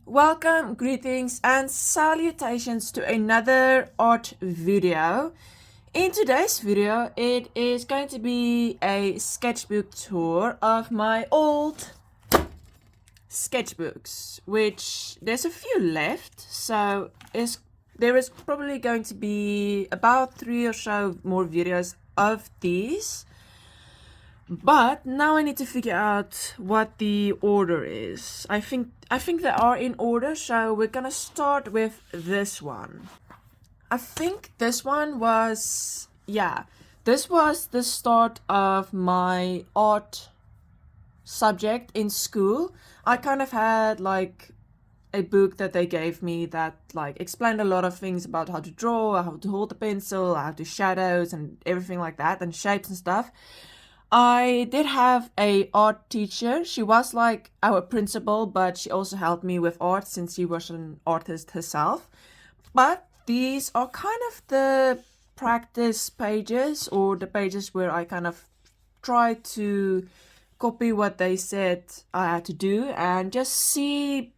Welcome, greetings, and salutations to another art video. In today's video, it is going to be a sketchbook tour of my old sketchbooks, which there's a few left, so there is probably going to be about 3 or so more videos of these. But now I need to figure out what the order is. I think they are in order, so we're gonna start with this one. I think this one was, this was the start of my art subject in school. I kind of had like a book that they gave me that like explained a lot of things about how to draw, how to hold the pencil, how to shadows and everything like that, and shapes and stuff. I did have a art teacher. She was like our principal, but she also helped me with art since she was an artist herself. But these are kind of the practice pages, or the pages where I kind of try to copy what they said I had to do and just see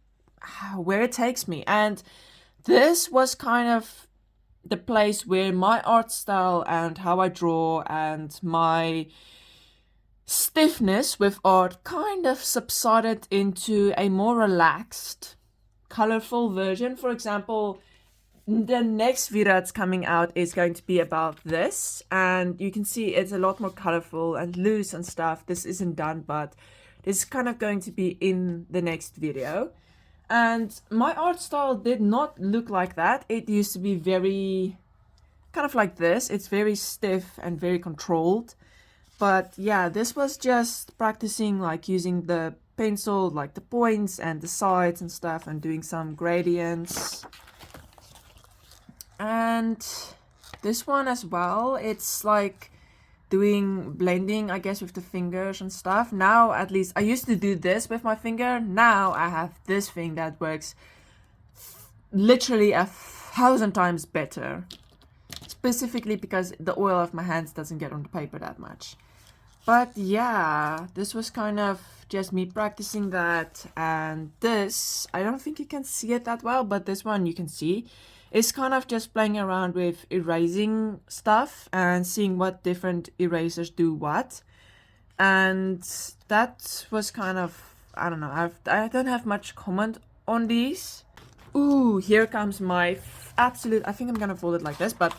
where it takes me. And this was kind of the place where my art style and how I draw and my stiffness with art kind of subsided into a more relaxed, colorful version. For example, the next video that's coming out is going to be about this, and you can see it's a lot more colorful and loose and stuff. This isn't done, but this is kind of going to be in the next video. And my art style did not look like that. It used to be very kind of like this. It's very stiff and very controlled. But yeah, this was just practicing, like using the pencil, like the points and the sides and stuff, and doing some gradients. And this one as well, it's like doing blending, I guess, with the fingers and stuff. Now, at least, I used to do this with my finger. Now I have this thing that works literally 1,000 times better. Specifically because the oil of my hands doesn't get on the paper that much. But yeah, this was kind of just me practicing that. And this, I don't think you can see it that well, but this one you can see. It's kind of just playing around with erasing stuff and seeing what different erasers do what. And that was kind of, I don't know, I don't have much comment on these. Ooh, here comes my absolute, I think I'm gonna fold it like this, but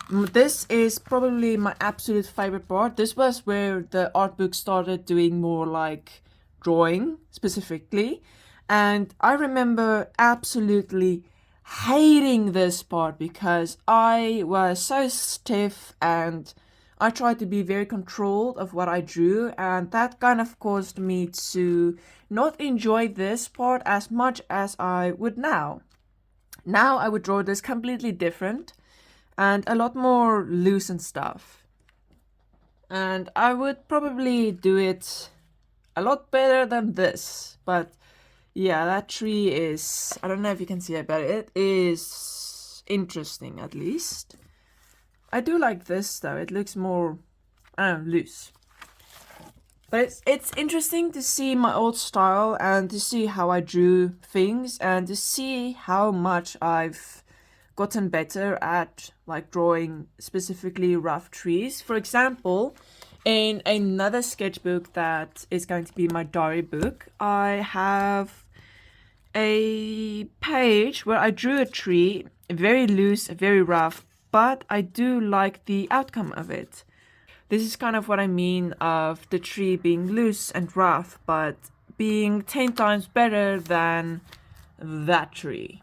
this is probably my absolute favorite part. This was where the art book started doing more like drawing specifically. And I remember absolutely hating this part because I was so stiff and I tried to be very controlled of what I drew, and that kind of caused me to not enjoy this part as much as I would now. Now I would draw this completely different and a lot more loose and stuff. And I would probably do it a lot better than this. But yeah, that tree is, I don't know if you can see it, but it is interesting at least. I do like this though, it looks more, I don't know, loose. But it's interesting to see my old style and to see how I drew things and to see how much I've gotten better at like drawing specifically rough trees. For example, in another sketchbook that is going to be my diary book, I have a page where I drew a tree, very loose, very rough, but I do like the outcome of it. This is kind of what I mean of the tree being loose and rough, but being 10 times better than that tree,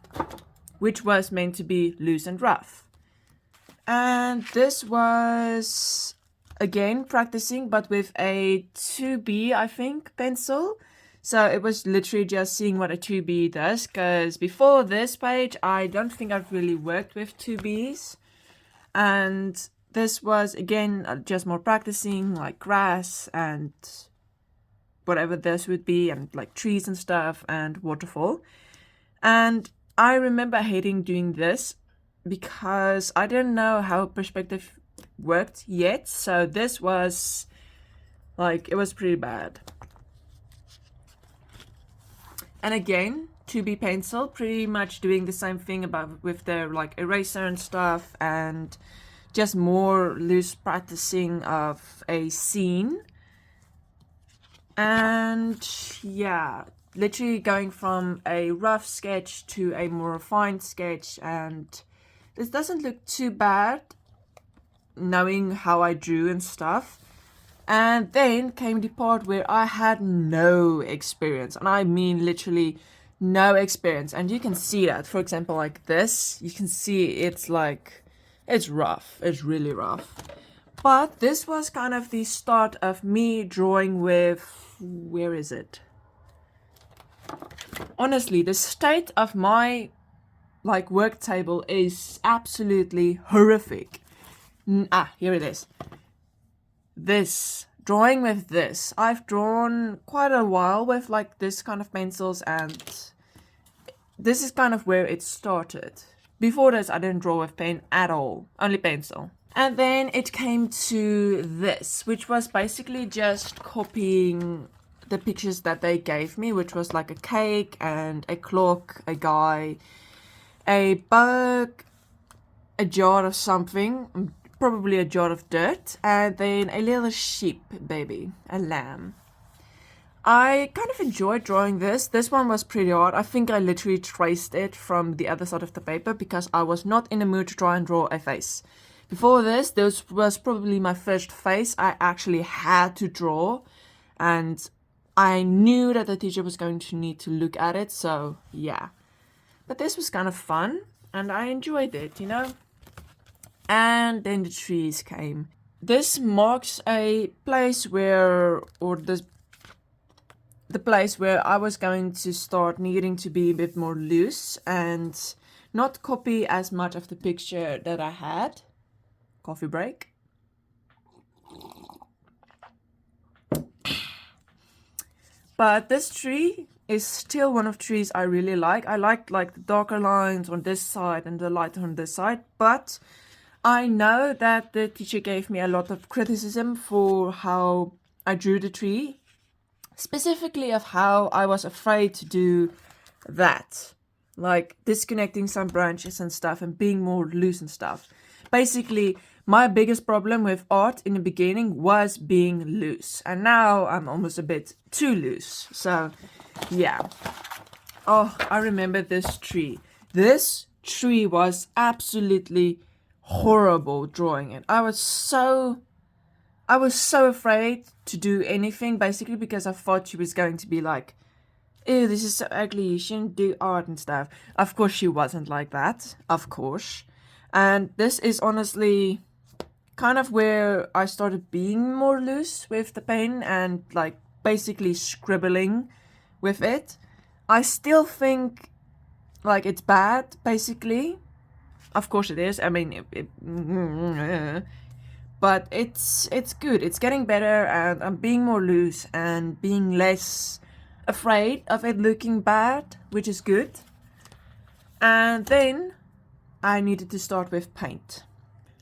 which was meant to be loose and rough. And this was, again, practicing, but with a 2B, I think, pencil. So it was literally just seeing what a 2B does, because before this page, I don't think I've really worked with 2Bs. And this was, again, just more practicing, like grass and whatever this would be, and like trees and stuff, and waterfall. And I remember hating doing this because I didn't know how perspective worked yet. So this was like, it was pretty bad. And again, 2B pencil, pretty much doing the same thing with the like eraser and stuff, and just more loose practicing of a scene. And yeah, literally going from a rough sketch to a more refined sketch, and this doesn't look too bad knowing how I drew and stuff. And then came the part where I had no experience, and I mean literally no experience. And you can see that, for example, like this, you can see it's like, it's rough, it's really rough. But this was kind of the start of me drawing with, where is it? Honestly, the state of my like work table is absolutely horrific. Here it is. This, drawing with this. I've drawn quite a while with like this kind of pencils, and this is kind of where it started. Before this, I didn't draw with pen at all, only pencil. And then it came to this, which was basically just copying the pictures that they gave me, which was like a cake and a clock, a guy, a bug, a jar of something, probably a jar of dirt, and then a little sheep baby, a lamb. I kind of enjoyed drawing this. This one was pretty hard. I think I literally traced it from the other side of the paper because I was not in the mood to try and draw a face. Before this was probably my first face I actually had to draw, and I knew that the teacher was going to need to look at it, so yeah. But this was kind of fun, and I enjoyed it, you know? And then the trees came. This marks a place where, or the place where I was going to start needing to be a bit more loose and not copy as much of the picture that I had. Coffee break. But this tree is still one of the trees I really like. I like the darker lines on this side and the lighter on this side, but I know that the teacher gave me a lot of criticism for how I drew the tree, specifically of how I was afraid to do that, like disconnecting some branches and stuff and being more loose and stuff. Basically, my biggest problem with art in the beginning was being loose, and now I'm almost a bit too loose. So yeah. Oh, I remember this tree. This tree was absolutely horrible drawing it. I was so afraid to do anything, basically because I thought she was going to be like, ew, this is so ugly, you shouldn't do art and stuff. Of course she wasn't like that, of course. And this is honestly kind of where I started being more loose with the pen and like basically scribbling with it. I still think like it's bad, basically. Of course it is. I mean, but it's good. It's getting better, and I'm being more loose and being less afraid of it looking bad, which is good. And then I needed to start with paint.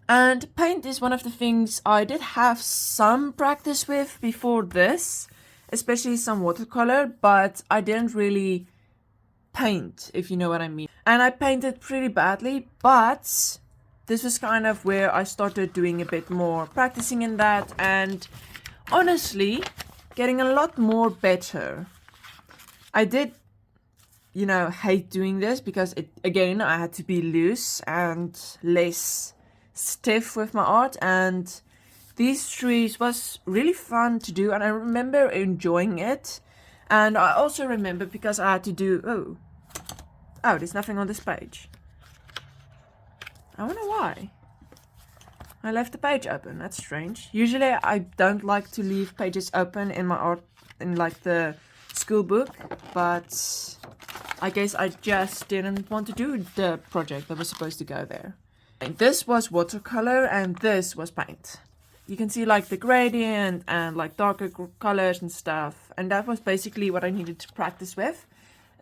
And paint is one of the things I did have some practice with before this, especially some watercolor, but I didn't really paint, if you know what I mean. And I painted pretty badly, but this was kind of where I started doing a bit more practicing in that, and honestly getting a lot more better. I did, you know, hate doing this because again I had to be loose and less stiff with my art, and these trees was really fun to do, and I remember enjoying it. And I also remember because I had to do oh, there's nothing on this page. I wonder why. I left the page open. That's strange. Usually I don't like to leave pages open in my art, in like the school book, but I guess I just didn't want to do the project that was supposed to go there. And this was watercolor and this was paint. You can see like the gradient and like darker colors and stuff, and that was basically what I needed to practice with.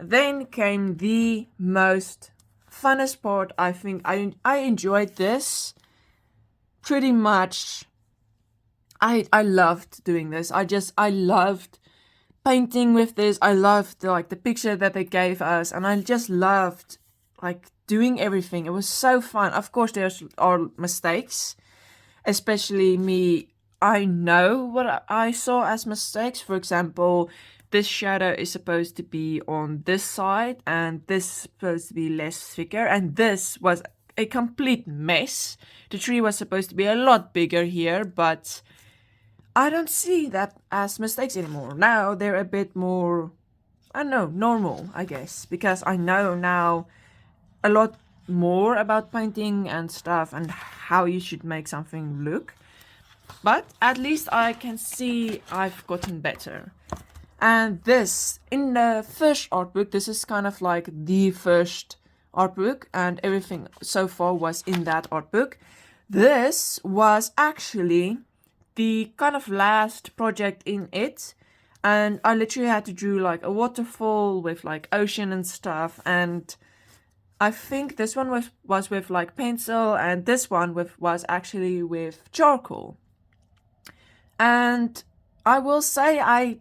Then came the most funnest part. I think I enjoyed this pretty much. I loved doing this. I loved painting with this. I loved the picture that they gave us, and I just loved like doing everything. It was so fun. Of course, there's are mistakes, especially me. I know what I saw as mistakes. For example, this shadow is supposed to be on this side, and this is supposed to be less thicker, and this was a complete mess. The tree was supposed to be a lot bigger here, but I don't see that as mistakes anymore. Now they're a bit more, I don't know, normal, I guess, because I know now a lot more about painting and stuff and how you should make something look. But at least I can see I've gotten better. And this, in the first art book, this is kind of like the first art book, and everything so far was in that art book. This was actually the kind of last project in it, and I literally had to draw like a waterfall with like ocean and stuff, and I think this one was with like pencil, and this one was actually with charcoal. And I will say I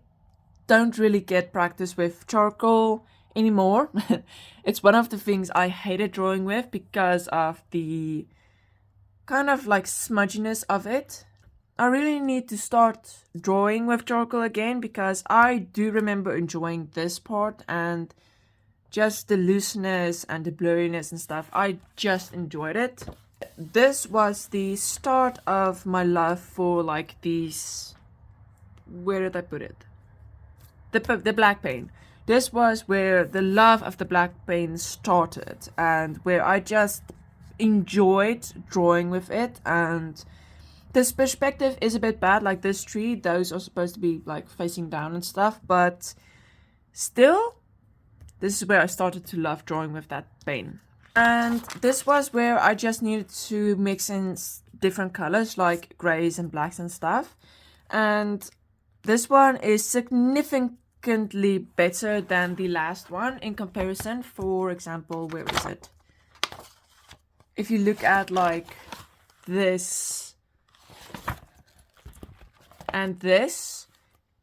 don't really get practice with charcoal anymore. It's one of the things I hated drawing with because of the kind of like smudginess of it. I really need to start drawing with charcoal again, because I do remember enjoying this part and just the looseness and the blurriness and stuff. I just enjoyed it. This was the start of my love for like these, where did I put it? The black paint. This was where the love of the black paint started, and where I just enjoyed drawing with it. And this perspective is a bit bad, like this tree, those are supposed to be like facing down and stuff, but still, this is where I started to love drawing with that paint. And this was where I just needed to mix in different colors like grays and blacks and stuff. And this one is significantly better than the last one in comparison. For example, where is it? If you look at like this and this,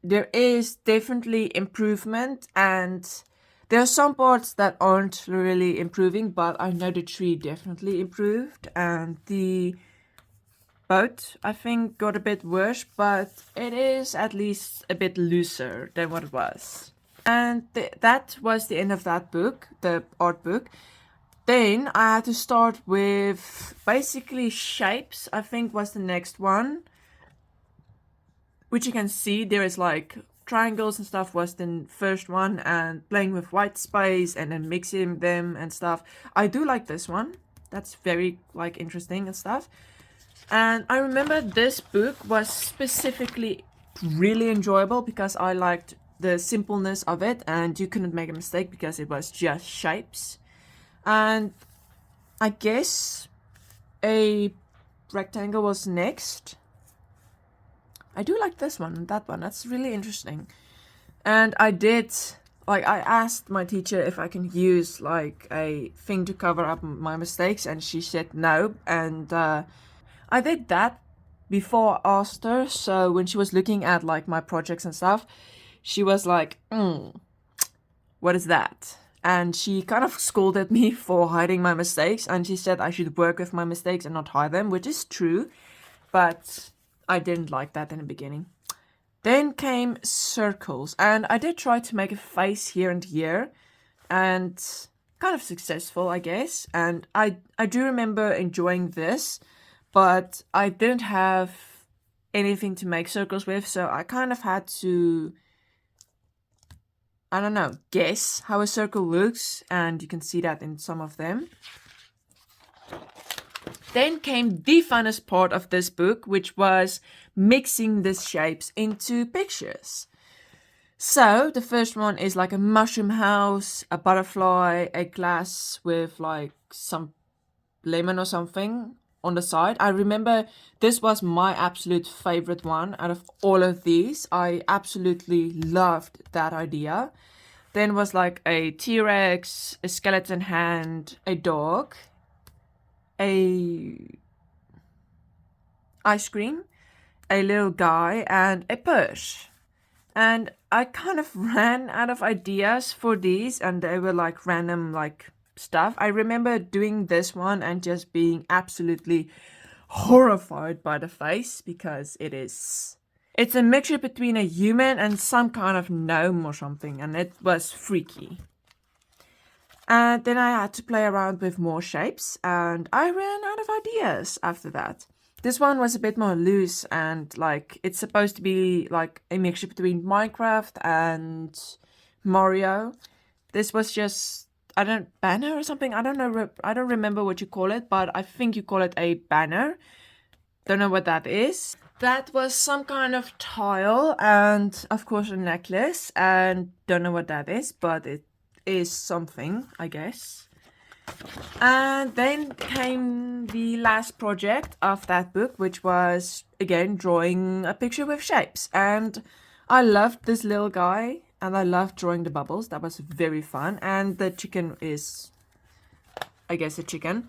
there is definitely improvement, and there are some parts that aren't really improving, but I know the tree definitely improved, and the boat, I think, got a bit worse, but it is at least a bit looser than what it was. And that was the end of that book, the art book. Then I had to start with basically shapes, I think was the next one. Which you can see, there is like triangles and stuff was the first one, and playing with white space and then mixing them and stuff. I do like this one. That's very like interesting and stuff. And I remember this book was specifically really enjoyable because I liked the simpleness of it, and you couldn't make a mistake because it was just shapes. And I guess a rectangle was next. I do like this one and that one. That's really interesting. And I asked my teacher if I can use like a thing to cover up my mistakes, and she said no. And I did that before I asked her. So when she was looking at like my projects and stuff, she was like, what is that? And she kind of scolded me for hiding my mistakes, and she said I should work with my mistakes and not hide them, which is true. But I didn't like that in the beginning. Then came circles, and I did try to make a face here and here, and kind of successful, I guess. And I do remember enjoying this, but I didn't have anything to make circles with, so I kind of had to, I don't know, guess how a circle looks, and you can see that in some of them. Then came the funnest part of this book, which was mixing the shapes into pictures. So the first one is like a mushroom house, a butterfly, a glass with like some lemon or something on the side. I remember this was my absolute favorite one out of all of these. I absolutely loved that idea. Then was like a T-Rex, a skeleton hand, a dog, a ice cream, a little guy, and a purse. And I kind of ran out of ideas for these, and they were like random like stuff. I remember doing this one and just being absolutely horrified by the face, because it's a mixture between a human and some kind of gnome or something, and it was freaky. And then I had to play around with more shapes, and I ran out of ideas after that. This one was a bit more loose, and like it's supposed to be like a mixture between Minecraft and Mario. This was just, I don't, banner or something. I don't know. I don't remember what you call it, but I think you call it a banner. Don't know what that is. That was some kind of tile, and of course a necklace, and don't know what that is, but it is something, I guess. And then came the last project of that book, which was again drawing a picture with shapes. And I loved this little guy, and I loved drawing the bubbles. That was very fun. And the chicken is, I guess, a chicken.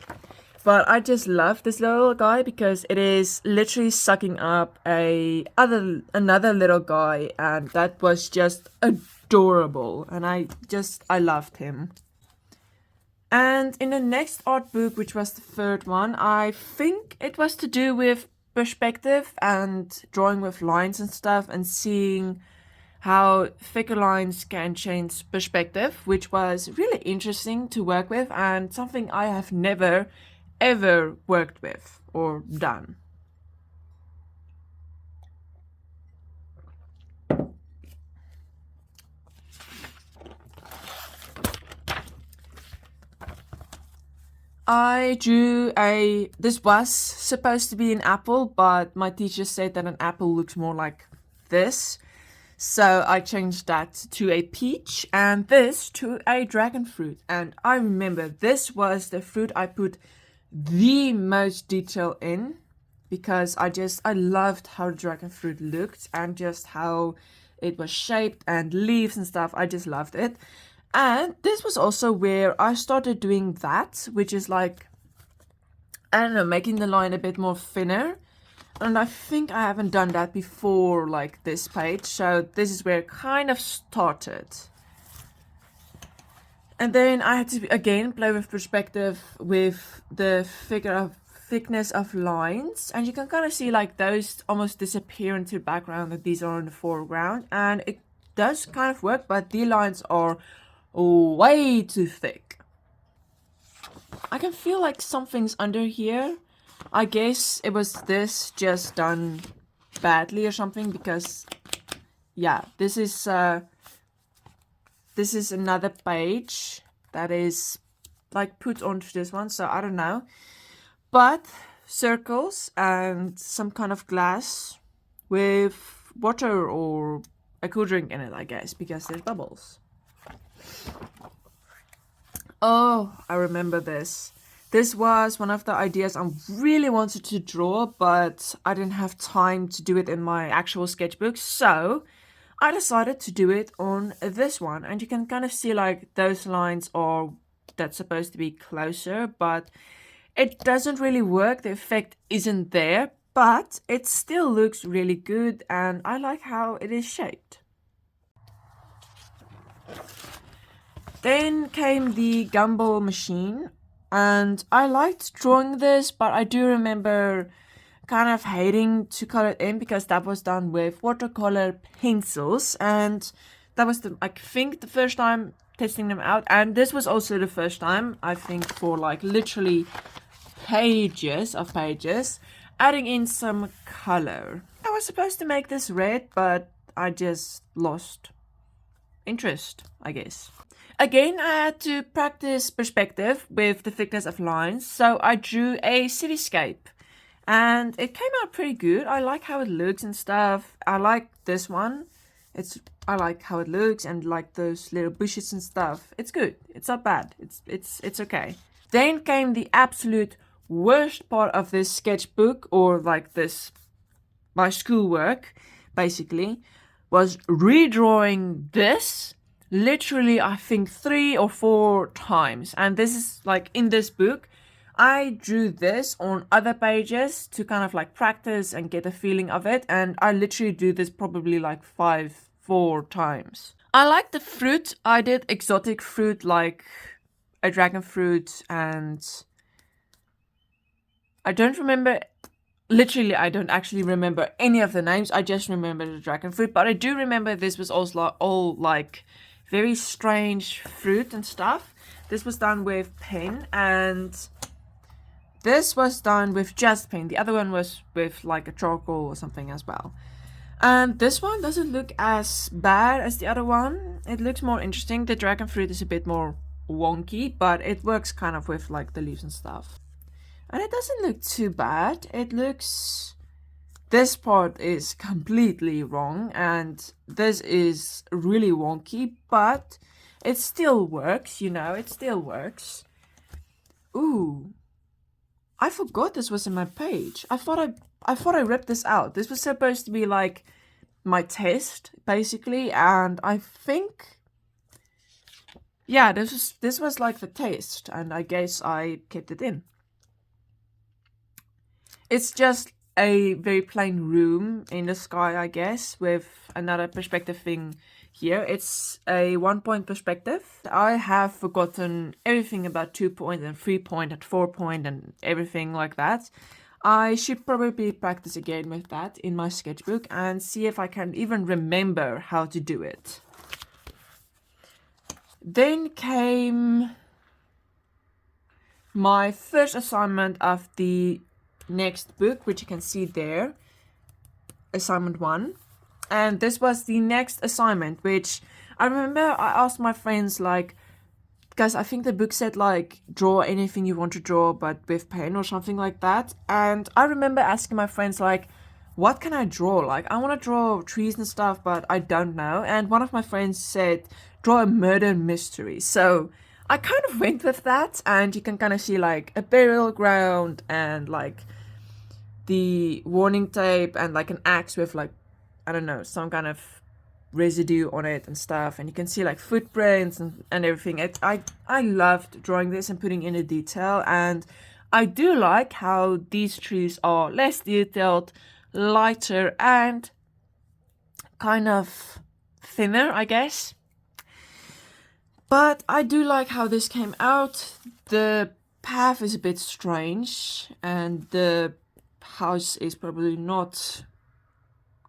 But I just love this little guy because it is literally sucking up another little guy, and that was just adorable, and I loved him. And in the next art book, which was the third one, I think it was to do with perspective and drawing with lines and stuff, and seeing how thicker lines can change perspective, which was really interesting to work with and something I have never ever worked with or done. I drew this was supposed to be an apple, but my teacher said that an apple looks more like this. So I changed that to a peach, and this to a dragon fruit. And I remember this was the fruit I put the most detail in, because I loved how the dragon fruit looked and just how it was shaped and leaves and stuff. I just loved it. And this was also where I started doing that, which is like, I don't know, making the line a bit more thinner. And I think I haven't done that before, like this page. So this is where it kind of started. And then I had to again play with perspective with the thickness of lines, and you can kind of see like those almost disappear into the background, that these are in the foreground, and it does kind of work, but the lines are way too thick. I can feel like something's under here. I guess it was this just done badly or something, because yeah, this is another page that is like put onto this one, so I don't know. But circles and some kind of glass with water or a cool drink in it, I guess, because there's bubbles. Oh, I remember this. This was one of the ideas I really wanted to draw, but I didn't have time to do it in my actual sketchbook, so I decided to do it on this one. And you can kind of see like those lines that's supposed to be closer, but it doesn't really work. The effect isn't there, but it still looks really good, and I like how it is shaped. Then came the gumball machine, and I liked drawing this, but I do remember kind of hating to color it in, because that was done with watercolor pencils, and that was I think the first time testing them out, and this was also the first time, I think, for like literally pages of pages, adding in some color. I was supposed to make this red, but I just lost interest, I guess. Again, I had to practice perspective with the thickness of lines, so I drew a cityscape. And it came out pretty good. I like how it looks and stuff. I like this one. I like how it looks, and like those little bushes and stuff. It's good. It's not bad. It's okay. Then came the absolute worst part of this sketchbook, or like this, my schoolwork, basically, was redrawing this. Literally, I think 3 or 4 times. And this is like in this book, I drew this on other pages to kind of like practice and get a feeling of it. And I literally do this probably like 4 4 times. I like the fruit. I did exotic fruit like a dragon fruit, and I don't remember, literally I don't actually remember any of the names. I just remember the dragon fruit, but I do remember this was also all like very strange fruit and stuff. This was done with pen, and this was done with just pen. The other one was with like a charcoal or something as well. And this one doesn't look as bad as the other one. It looks more interesting. The dragon fruit is a bit more wonky, but it works kind of with like the leaves and stuff. And it doesn't look too bad. It looks... This part is completely wrong, and this is really wonky, but it still works, you know, it still works. Ooh. I forgot this was in my page. I thought I ripped this out. This was supposed to be like my test, basically, and I think, yeah, this was like the test, and I guess I kept it in. It's just a very plain room in the sky, I guess, with another perspective thing here. It's a 1-point perspective. I have forgotten everything about 2-point and 3-point and 4-point and everything like that. I should probably practice again with that in my sketchbook and see if I can even remember how to do it. Then came my first assignment of the next book, which you can see there, assignment 1. And this was the next assignment, which I remember I asked my friends, like, because I think the book said like draw anything you want to draw but with pen or something like that. And I remember asking my friends, like, what can I draw? Like, I want to draw trees and stuff, but I don't know. And one of my friends said draw a murder mystery. So I kind of went with that, and you can kind of see like a burial ground and like the warning tape and like an axe with like, I don't know, some kind of residue on it and stuff, and you can see like footprints and everything. I loved drawing this and putting in the detail, and I do like how these trees are less detailed, lighter, and kind of thinner, I guess. But I do like how this came out. The path is a bit strange, and the house is probably not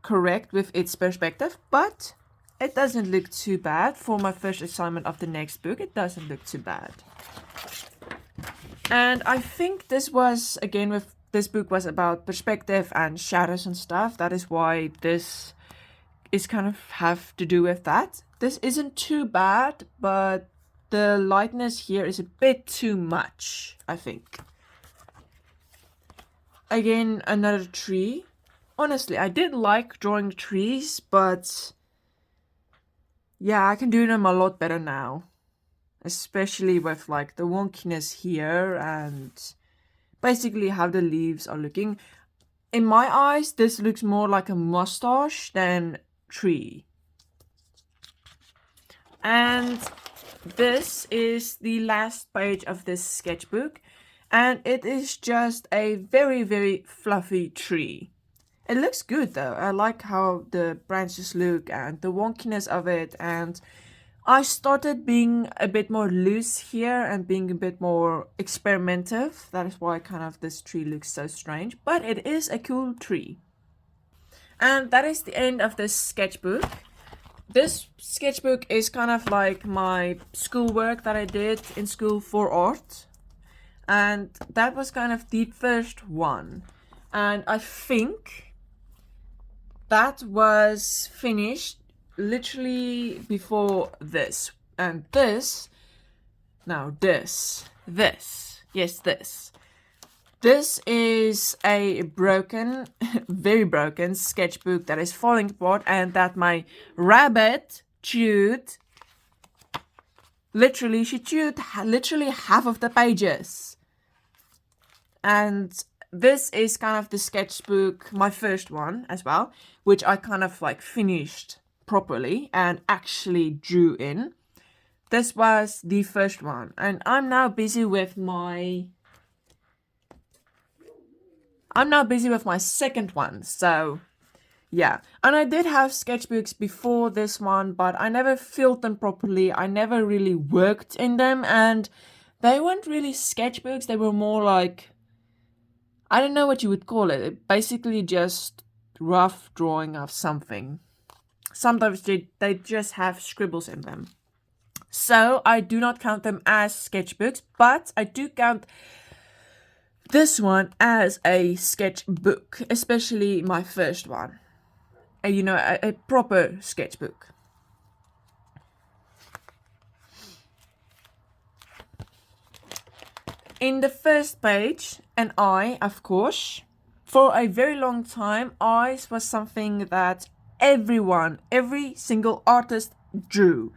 correct with its perspective, but it doesn't look too bad. For my first assignment of the next book, it doesn't look too bad. And I think this was, again, with this book was about perspective and shadows and stuff. That is why this is kind of have to do with that. This isn't too bad, but the lightness here is a bit too much, I think. Again, another tree. Honestly, I did like drawing the trees, but yeah, I can do them a lot better now. Especially with like the wonkiness here and basically how the leaves are looking. In my eyes, this looks more like a mustache than tree. And this is the last page of this sketchbook, and it is just a very, very fluffy tree. It looks good though. I like how the branches look and the wonkiness of it, and I started being a bit more loose here and being a bit more experimentative. That is why kind of this tree looks so strange, but it is a cool tree. And that is the end of this sketchbook. This sketchbook is kind of like my schoolwork that I did in school for art. And that was kind of the first one. And I think that was finished literally before this. And this, now this. Yes, this. This is a broken, very broken sketchbook that is falling apart, and that my rabbit chewed. Literally, she chewed literally half of the pages. And this is kind of the sketchbook, my first one as well, which I kind of like finished properly and actually drew in. This was the first one, and I'm now busy with my second one. So Yeah, and I did have sketchbooks before this one, but I never filled them properly. I never really worked in them, and they weren't really sketchbooks. They were more like, I don't know what you would call it. Basically just rough drawing of something. Sometimes they just have scribbles in them. So I do not count them as sketchbooks, but I do count this one as a sketchbook, especially my first one. A proper sketchbook. In the first page, an eye, of course. For a very long time, eyes was something that every single artist drew.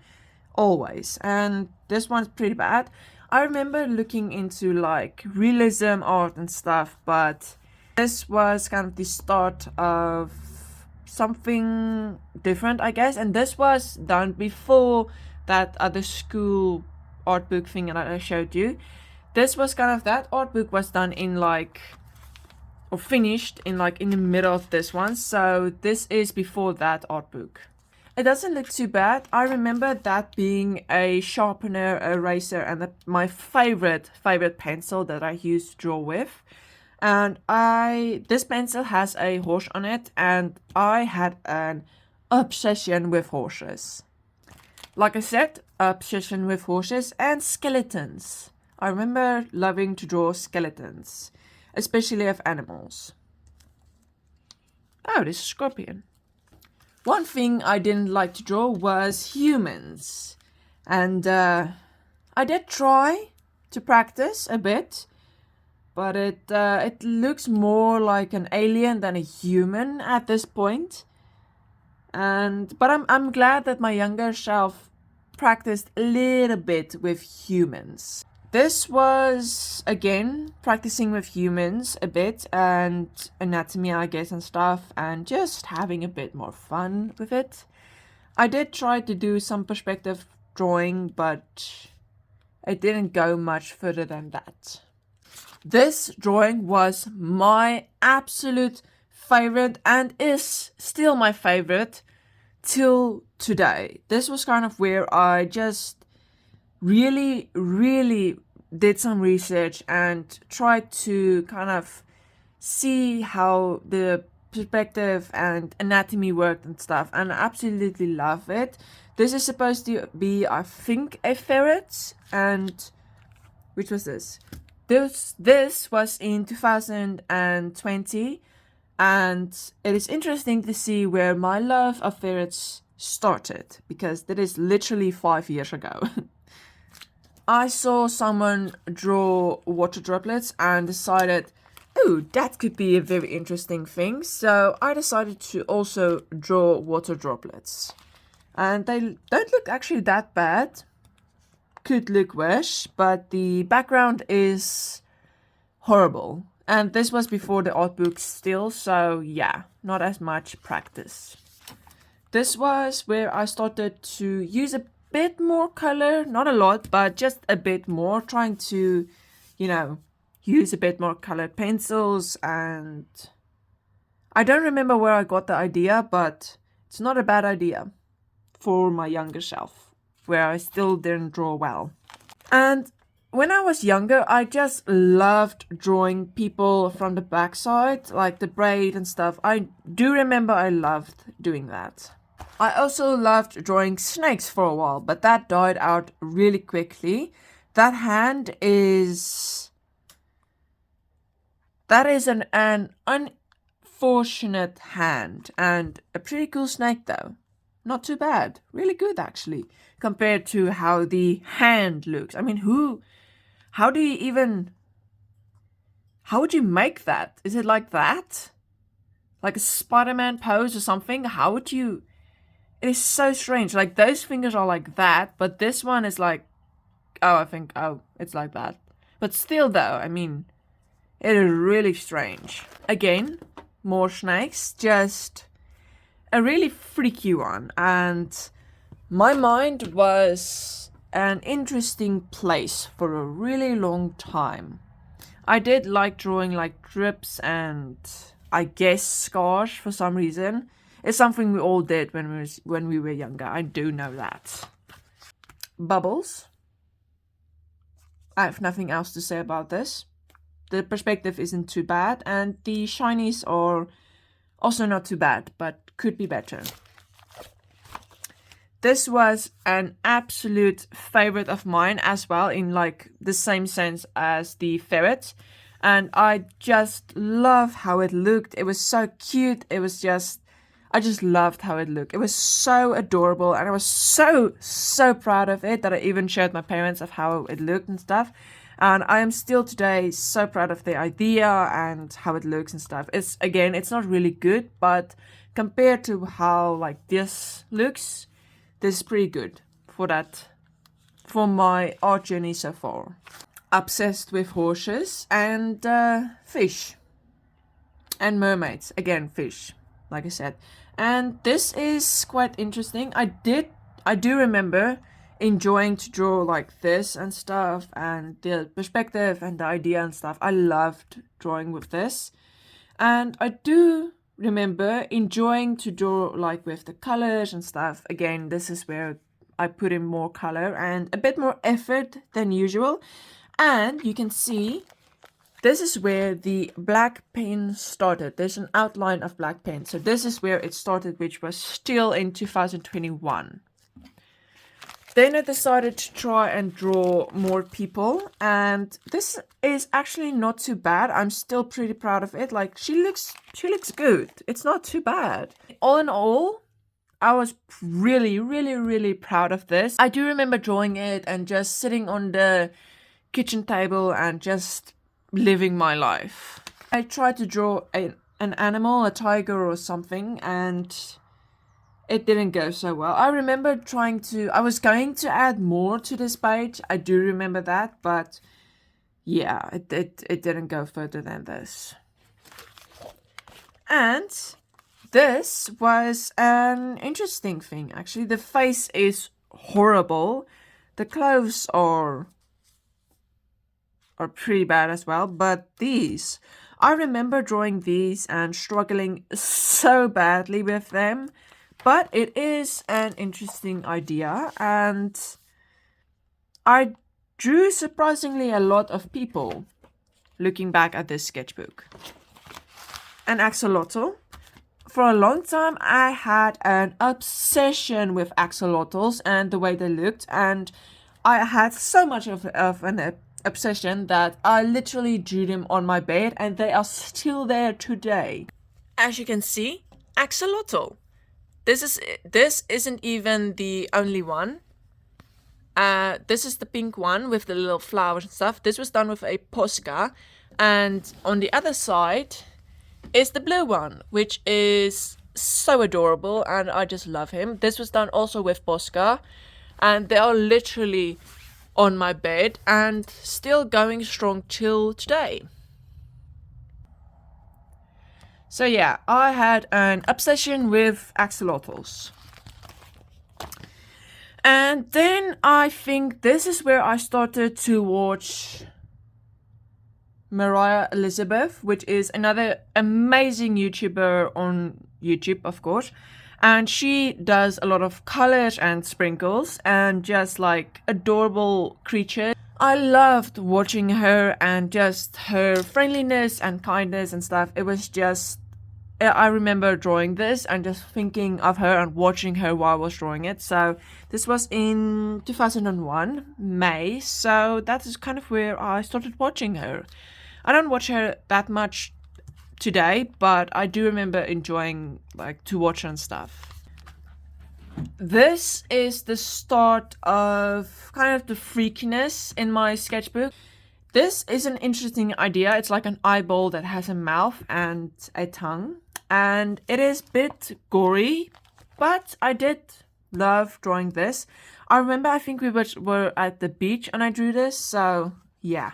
Always. And this one's pretty bad. I remember looking into like realism art and stuff, but this was kind of the start of something different, I guess. And this was done before that other school art book thing that I showed you. This was kind of, that art book was done in like, or finished in like in the middle of this one. So this is before that art book. It doesn't look too bad. I remember that being a sharpener, eraser, and my favorite pencil that I used to draw with. And this pencil has a horse on it, and I had an obsession with horses. Like I said, obsession with horses and skeletons. I remember loving to draw skeletons, especially of animals. Oh, this is a scorpion. One thing I didn't like to draw was humans. And I did try to practice a bit, but it looks more like an alien than a human at this point. But I'm glad that my younger self practiced a little bit with humans. This was, again, practicing with humans a bit and anatomy, I guess, and stuff, and just having a bit more fun with it. I did try to do some perspective drawing, but it didn't go much further than that. This drawing was my absolute favorite and is still my favorite till today. This was kind of where I just really did some research and tried to kind of see how the perspective and anatomy worked and stuff, and I absolutely love it. This is supposed to be, I think, a ferret, and which was this? This was in 2020, and it is interesting to see where my love of ferrets started, because that is literally 5 years ago. I saw someone draw water droplets and decided, oh, that could be a very interesting thing. So I decided to also draw water droplets. And they don't look actually that bad. Could look worse, but the background is horrible. And this was before the art book still, so yeah, not as much practice. This was where I started to use a bit more color, not a lot, but just a bit more, trying to, use a bit more colored pencils. And I don't remember where I got the idea, but it's not a bad idea for my younger self, where I still didn't draw well. And when I was younger, I just loved drawing people from the backside, like the braid and stuff. I do remember I loved doing that. I also loved drawing snakes for a while, but that died out really quickly. That is an unfortunate hand, and a pretty cool snake though. Not too bad. Really good actually, compared to how the hand looks. I mean, how would you make that? Is it like that? Like a Spider-Man pose or something? How would you... It is so strange. Like, those fingers are like that, but this one is like... it's like that. But still, though, I mean, it is really strange. Again, more snakes. Just a really freaky one. And my mind was an interesting place for a really long time. I did like drawing like drips and, I guess, scars for some reason. It's something we all did when we were younger. I do know that. Bubbles. I have nothing else to say about this. The perspective isn't too bad, and the shinies are also not too bad, but could be better. This was an absolute favorite of mine as well, in like the same sense as the ferret. And I just love how it looked. It was so cute. I just loved how it looked. It was so adorable, and I was so proud of it that I even showed my parents of how it looked and stuff. And I am still today so proud of the idea and how it looks and stuff. It's not really good, but compared to how like this looks, this is pretty good for my art journey so far. Obsessed with horses and fish and mermaids. Again, fish, like I said. And this is quite interesting. I do remember enjoying to draw like this and stuff, and the perspective and the idea and stuff. I loved drawing with this. And I do remember enjoying to draw like with the colors and stuff. Again, this is where I put in more color and a bit more effort than usual. And you can see this is where the black pen started. There's an outline of black pen. So this is where it started, which was still in 2021. Then I decided to try and draw more people. And this is actually not too bad. I'm still pretty proud of it. Like, she looks good. It's not too bad. All in all, I was really proud of this. I do remember drawing it and just sitting on the kitchen table and just living my life. I tried to draw an animal, a tiger or something, and it didn't go so well. I remember I was going to add more to this page. I do remember that, but yeah, it didn't go further than this. And this was an interesting thing, actually. The face is horrible. The clothes are pretty bad as well, but I remember drawing these and struggling so badly with them, but it is an interesting idea, and I drew surprisingly a lot of people looking back at this sketchbook. An axolotl. For a long time, I had an obsession with axolotls and the way they looked, and I had so much of an obsession that I literally drew them on my bed, and they are still there today. As you can see, axolotl. This isn't even the only one. This is the pink one with the little flowers and stuff. This was done with a Posca, and on the other side is the blue one, which is so adorable, and I just love him. This was done also with Posca, and they are literally on my bed and still going strong till today. So yeah, I had an obsession with axolotls. And then I think this is where I started to watch Mariah Elizabeth, which is another amazing YouTuber on YouTube, of course. And she does a lot of colors and sprinkles and just like adorable creatures. I loved watching her and just her friendliness and kindness and stuff. It was just, I remember drawing this and just thinking of her and watching her while I was drawing it. So this was in 2001, May. So that is kind of where I started watching her. I don't watch her that much today, but I do remember enjoying like to watch her and stuff. This is the start of kind of the freakiness in my sketchbook. This is an interesting idea. It's like an eyeball that has a mouth and a tongue, and it is a bit gory, but I did love drawing this. I remember I think we were at the beach and I drew this, so yeah.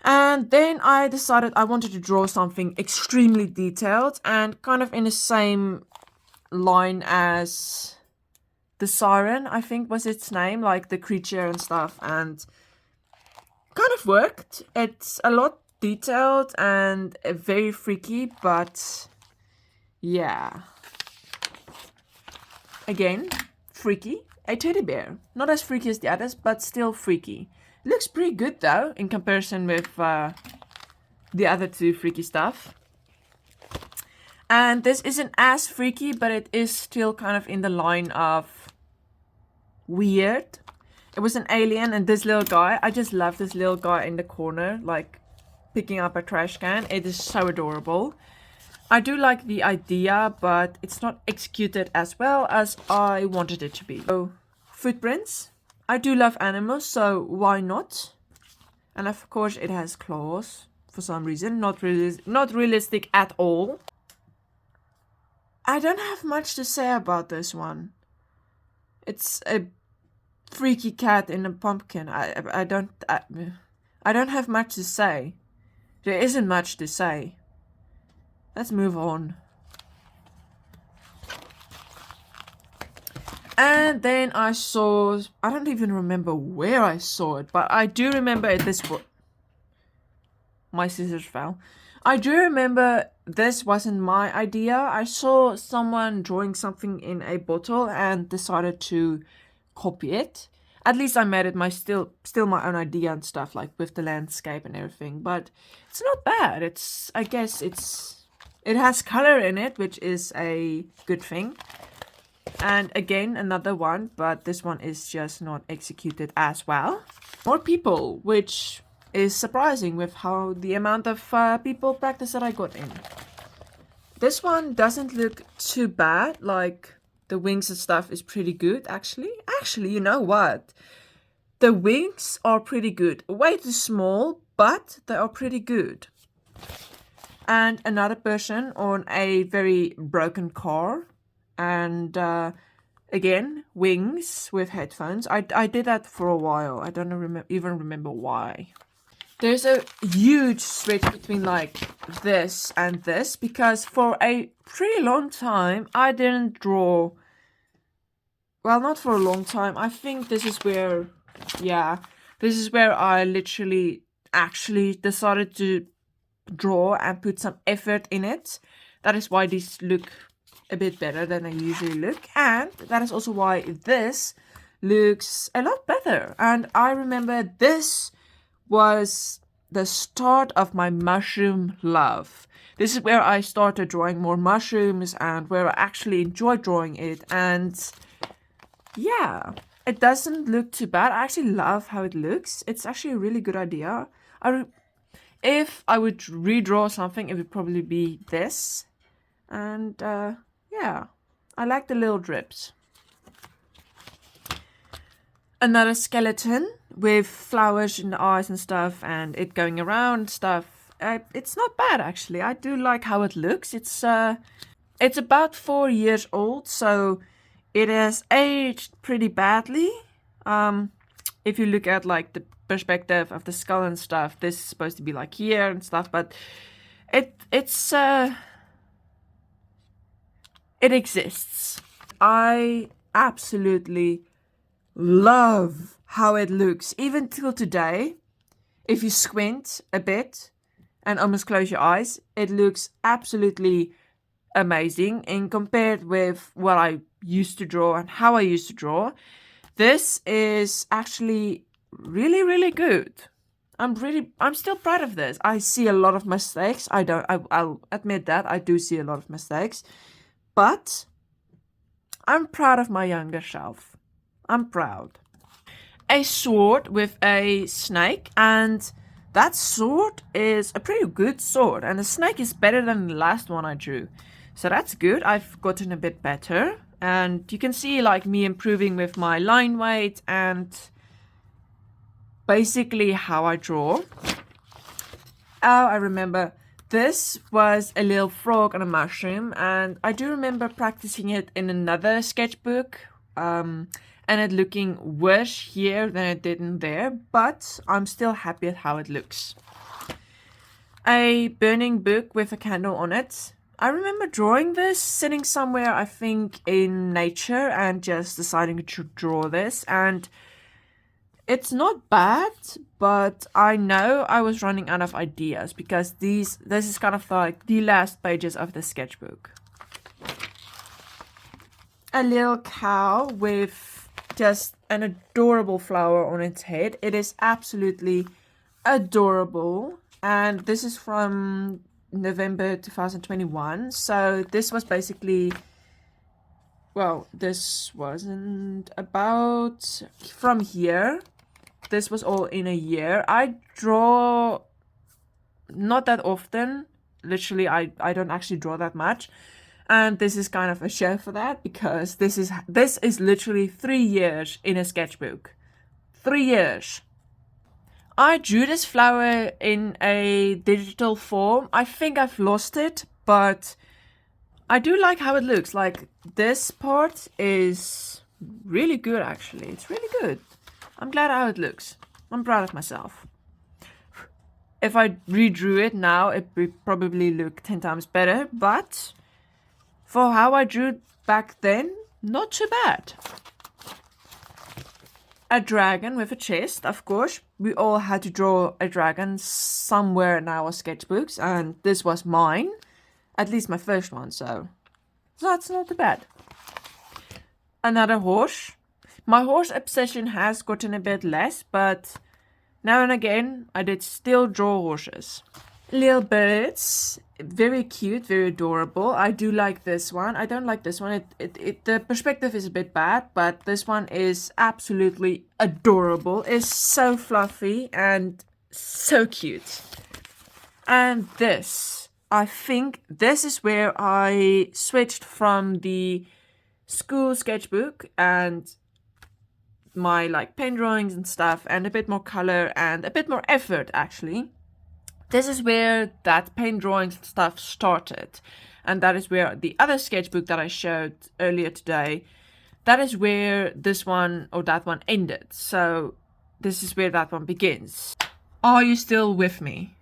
And then I decided I wanted to draw something extremely detailed and kind of in the same line as the siren, I think was its name, like the creature and stuff, and kind of worked. It's a lot detailed and very freaky, but Yeah. Again, freaky. A teddy bear. Not as freaky as the others, but still freaky. Looks pretty good though, in comparison with the other two freaky stuff. And this isn't as freaky, but it is still kind of in the line of weird. It was an alien, and this little guy, I just love this little guy in the corner, like picking up a trash can. It is so adorable. I do like the idea, but it's not executed as well as I wanted it to be. So, footprints. I do love animals, so why not? And of course it has claws for some reason. Not realistic at all. I don't have much to say about this one. It's a freaky cat in a pumpkin. I don't have much to say. There isn't much to say. Let's move on. And then I saw, I don't even remember where I saw it, but I do remember this book. My scissors fell. I do remember this wasn't my idea. I saw someone drawing something in a bottle and decided to copy it. At least I made it still my own idea and stuff, like with the landscape and everything. But it's not bad. I guess it has color in it, which is a good thing. And again, another one, but this one is just not executed as well. More people, which is surprising with how the amount of people practice that I got in. This one doesn't look too bad. Like the wings and stuff is pretty good, actually. Actually, you know what? The wings are pretty good. Way too small, but they are pretty good. And another person on a very broken car. And again, wings with headphones. I did that for a while. I don't even remember why. There's a huge switch between like this and this, because for a pretty long time I didn't draw. Well, not for a long time. I think this is where, yeah, this is where I literally actually decided to draw and put some effort in it. That is why these look a bit better than they usually look, and that is also why this looks a lot better. And I remember this was the start of my mushroom love. This is where I started drawing more mushrooms and where I actually enjoyed drawing it. And yeah, it doesn't look too bad. I actually love how it looks. It's actually a really good idea. If I would redraw something, it would probably be this. And yeah, I like the little drips. Another skeleton with flowers in the eyes and stuff, and it going around stuff. It's not bad, actually. I do like how it looks. It's about 4 years old, so it has aged pretty badly. If you look at like the perspective of the skull and stuff, this is supposed to be like here and stuff, but it exists. I absolutely love how it looks. Even till today, if you squint a bit and almost close your eyes, it looks absolutely amazing. And compared with what I used to draw and how I used to draw, this is actually really, really good. I'm still proud of this. I see a lot of mistakes. I'll admit that I do see a lot of mistakes. But I'm proud of my younger self. I'm proud. A sword with a snake, and that sword is a pretty good sword, and the snake is better than the last one I drew. So that's good. I've gotten a bit better, and you can see like me improving with my line weight and basically how I draw. Oh, I remember. This was a little frog on a mushroom, and I do remember practicing it in another sketchbook, and it looking worse here than it did in there, but I'm still happy at how it looks. A burning book with a candle on it. I remember drawing this, sitting somewhere, I think, in nature, and just deciding to draw this, and it's not bad, but I know I was running out of ideas because this is kind of like the last pages of the sketchbook. a little cow with just an adorable flower on its head. It is absolutely adorable. And this is from November 2021. So this was basically, well, this wasn't about from here. This was all in a year. I draw not that often. Literally, I don't actually draw that much. And this is kind of a show for that, because this is literally 3 years in a sketchbook. 3 years. I drew this flower in a digital form. I think I've lost it, but I do like how it looks. Like, this part is really good, actually. It's really good. I'm glad how it looks. I'm proud of myself. If I redrew it now, it would probably look 10 times better, but for how I drew it back then, not too bad. A dragon with a chest, of course. We all had to draw a dragon somewhere in our sketchbooks, and this was mine. At least my first one, so that's not too bad. Another horse. My horse obsession has gotten a bit less, but now and again, I did still draw horses. Little birds, very cute, very adorable. I do like this one. I don't like this one. The perspective is a bit bad, but this one is absolutely adorable. It's so fluffy and so cute. And this, I think this is where I switched from the school sketchbook and my like pen drawings and stuff, and a bit more color and a bit more effort, actually. This is where that pen drawing stuff started, and that is where the other sketchbook that I showed earlier today, that is where this one or that one ended. So this is where that one begins. Are you still with me?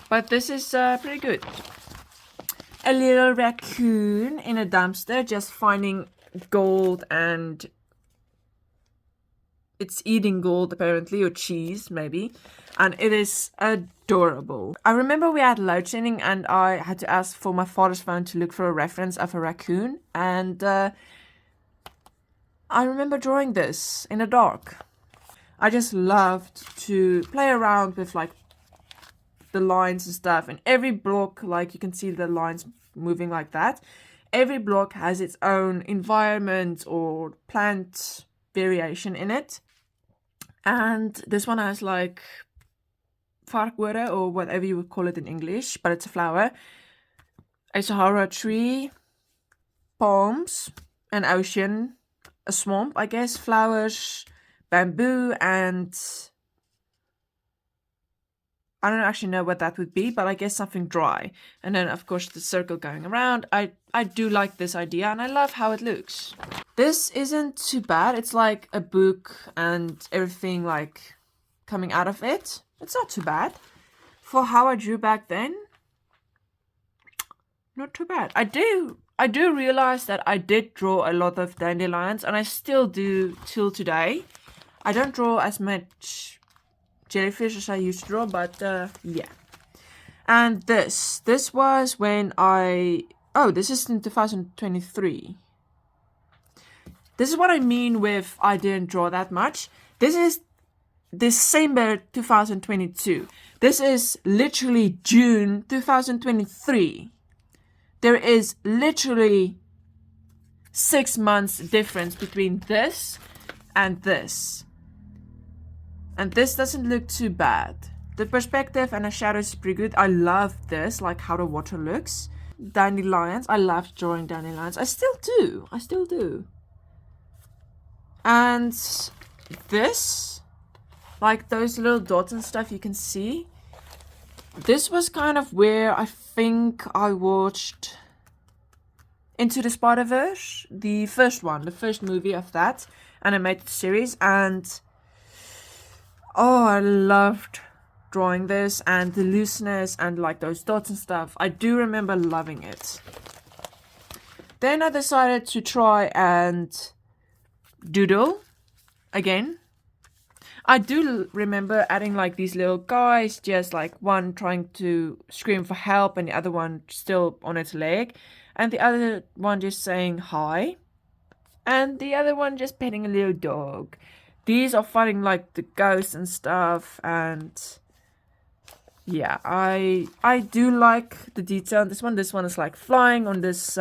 But this is pretty good. A little raccoon in a dumpster just finding gold, and it's eating gold apparently, or cheese maybe, and it is adorable. I remember we had load shedding and I had to ask for my father's phone to look for a reference of a raccoon, and I remember drawing this in the dark. I just loved to play around with like the lines and stuff, and every block, like you can see the lines moving like that. Every block has its own environment or plant variation in it. And this one has like varkore, or whatever you would call it in English, but it's a flower. A Sahara tree, palms, an ocean, a swamp, I guess, flowers, bamboo, and I don't actually know what that would be, but I guess something dry. And then, of course, the circle going around. I do like this idea, and I love how it looks. This isn't too bad. It's like a book and everything like coming out of it. It's not too bad. For how I drew back then, not too bad. I do realize that I did draw a lot of dandelions, and I still do till today. I don't draw as much jellyfish as I used to draw, but yeah. And this was when this is in 2023. This is what I mean with I didn't draw that much. This is December 2022. This is literally June 2023. There is literally 6 months difference between this and this. And this doesn't look too bad. The perspective and the shadows is pretty good. I love this, like how the water looks. Dandelions. I love drawing dandelions. I still do. And this, like those little dots and stuff you can see. This was kind of where I think I watched Into the Spider-Verse, the first movie of that animated series, and I loved drawing this and the looseness and like those dots and stuff. I do remember loving it. Then I decided to try and doodle again. I do remember adding like these little guys, just like one trying to scream for help and the other one still on its leg. and the other one just saying hi, and the other one just petting a little dog. These are fighting like the ghosts and stuff, and yeah, I do like the detail on this one. This one is like flying on this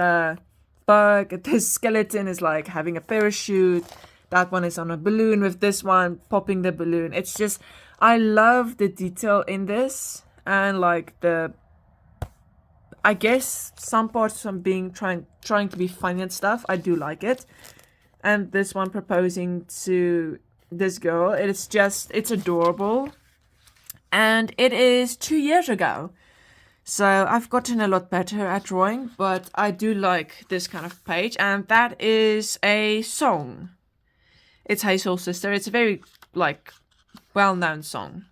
bug. This skeleton is like having a parachute. That one is on a balloon with this one popping the balloon. It's just, I love the detail in this, and like I guess some parts from being trying to be funny and stuff. I do like it. And this one proposing to this girl, it's adorable. And it is 2 years ago. So I've gotten a lot better at drawing, but I do like this kind of page. And that is a song. It's Hey Soul Sister. It's a very like well-known song.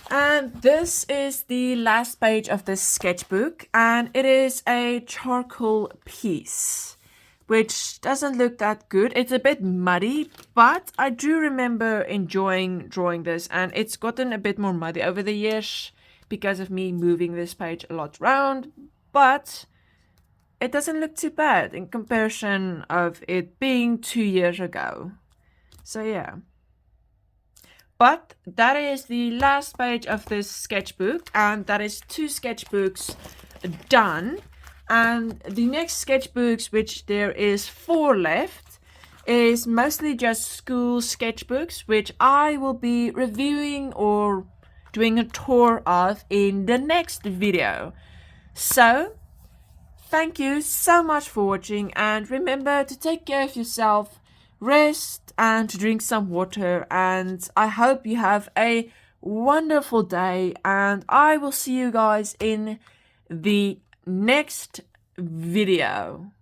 And this is the last page of this sketchbook, and it is a charcoal piece, which doesn't look that good. It's a bit muddy, but I do remember enjoying drawing this, and it's gotten a bit more muddy over the years because of me moving this page a lot around, but it doesn't look too bad in comparison of it being 2 years ago. So yeah. But that is the last page of this sketchbook, and that is 2 sketchbooks done. And the next sketchbooks, which there is 4 left, is mostly just school sketchbooks, which I will be reviewing or doing a tour of in the next video. So, thank you so much for watching, and remember to take care of yourself, rest, and to drink some water, and I hope you have a wonderful day, and I will see you guys in the next video.